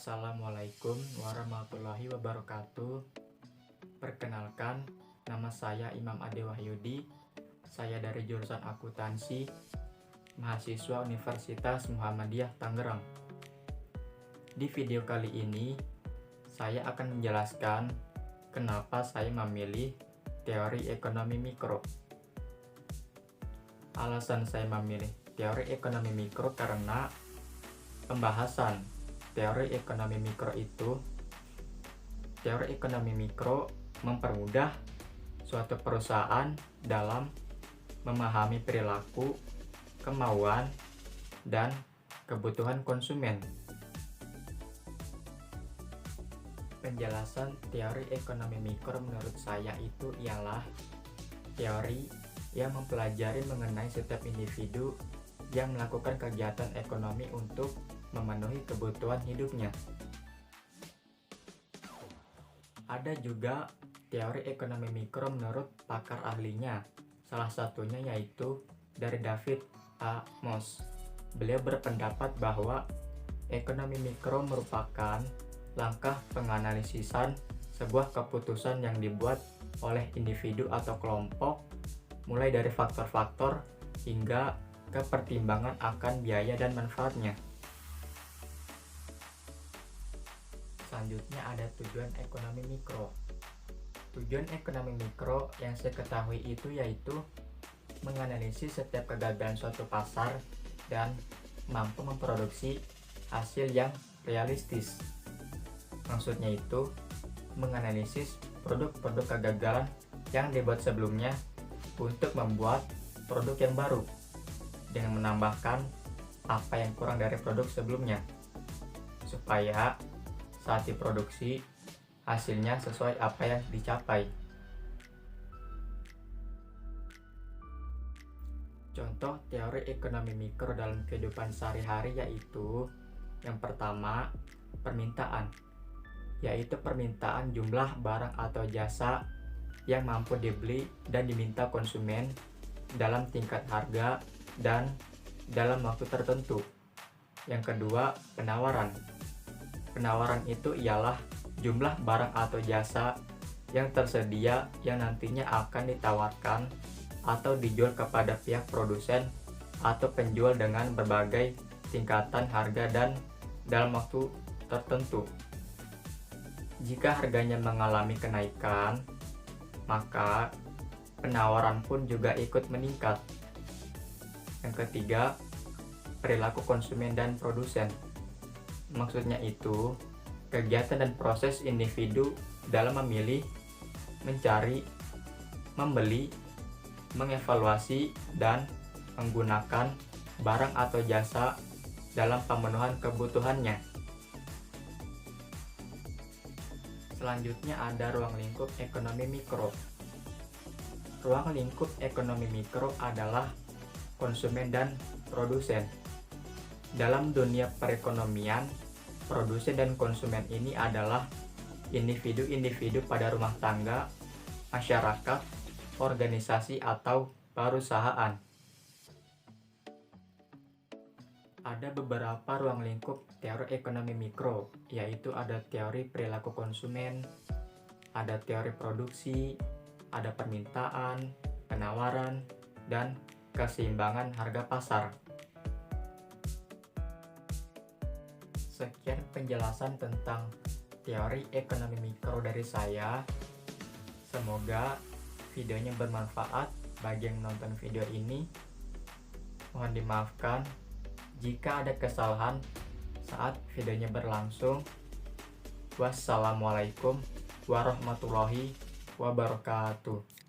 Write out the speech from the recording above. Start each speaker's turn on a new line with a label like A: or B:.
A: Assalamualaikum warahmatullahi wabarakatuh. Perkenalkan, nama saya Imam Ade Wahyudi. Saya dari jurusan akuntansi, mahasiswa Universitas Muhammadiyah Tangerang. Di video kali ini, saya akan menjelaskan kenapa saya memilih teori ekonomi mikro. Alasan saya memilih teori ekonomi mikro karena pembahasan teori ekonomi mikro itu, teori ekonomi mikro mempermudah suatu perusahaan dalam memahami perilaku, kemauan, dan kebutuhan konsumen. Penjelasan teori ekonomi mikro menurut saya itu ialah teori yang mempelajari mengenai setiap individu yang melakukan kegiatan ekonomi untuk memenuhi kebutuhan hidupnya. Ada juga teori ekonomi mikro menurut pakar ahlinya, salah satunya yaitu dari David A. Moss. Beliau berpendapat bahwa ekonomi mikro merupakan langkah penganalisisan sebuah keputusan yang dibuat oleh individu atau kelompok, mulai dari faktor-faktor hingga ke pertimbangan akan biaya dan manfaatnya. Selanjutnya ada tujuan ekonomi mikro. Tujuan ekonomi mikro yang saya ketahui itu yaitu menganalisis setiap kegagalan suatu pasar dan mampu memproduksi hasil yang realistis. Maksudnya itu menganalisis produk-produk kegagalan yang dibuat sebelumnya untuk membuat produk yang baru dengan menambahkan apa yang kurang dari produk sebelumnya, supaya saat diproduksi hasilnya sesuai apa yang dicapai. Contoh teori ekonomi mikro dalam kehidupan sehari-hari yaitu yang pertama, permintaan, yaitu permintaan jumlah barang atau jasa yang mampu dibeli dan diminta konsumen dalam tingkat harga dan dalam waktu tertentu. Yang kedua, penawaran. Penawaran itu ialah jumlah barang atau jasa yang tersedia yang nantinya akan ditawarkan atau dijual kepada pihak produsen atau penjual dengan berbagai tingkatan harga dan dalam waktu tertentu. Jika harganya mengalami kenaikan, maka penawaran pun juga ikut meningkat. Yang ketiga, perilaku konsumen dan produsen. Maksudnya itu, kegiatan dan proses individu dalam memilih, mencari, membeli, mengevaluasi, dan menggunakan barang atau jasa dalam pemenuhan kebutuhannya. Selanjutnya ada ruang lingkup ekonomi mikro. Ruang lingkup ekonomi mikro adalah konsumen dan produsen. Dalam dunia perekonomian, produsen dan konsumen ini adalah individu-individu pada rumah tangga, masyarakat, organisasi, atau perusahaan. Ada beberapa ruang lingkup teori ekonomi mikro, yaitu ada teori perilaku konsumen, ada teori produksi, ada permintaan, penawaran, dan keseimbangan harga pasar. Sekian penjelasan tentang teori ekonomi mikro dari saya. Semoga videonya bermanfaat bagi yang menonton video ini. Mohon dimaafkan jika ada kesalahan saat videonya berlangsung. Wassalamualaikum warahmatullahi wabarakatuh.